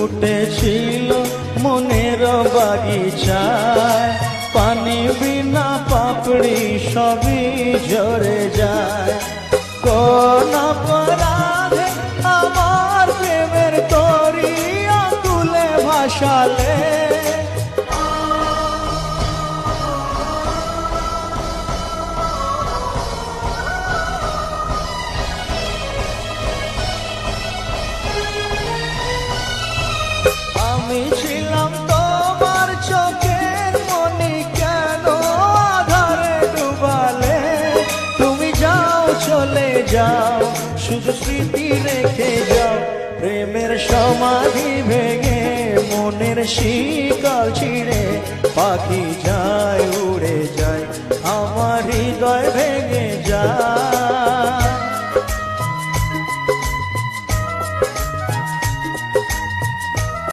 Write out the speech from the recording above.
ফুটেছিল মনের বাগিচায়, পানি বিনা পাপড়ি সবই ঝরে যায়। কোন অপরাধে আমার প্রেমের তরি আকুলে ভাসালে, আমি ছিলাম তোমার চোখের মনি, কেন আধারে ডুবালে? তুমি যাও চলে যাও, শুধু স্মৃতি রেখে যাও। প্রেমের সমাধি ভেঙে মনের শিকল ছিঁড়ে পাখি যায় উড়ে যায়, আমার হৃদয় ভেঙে যায়।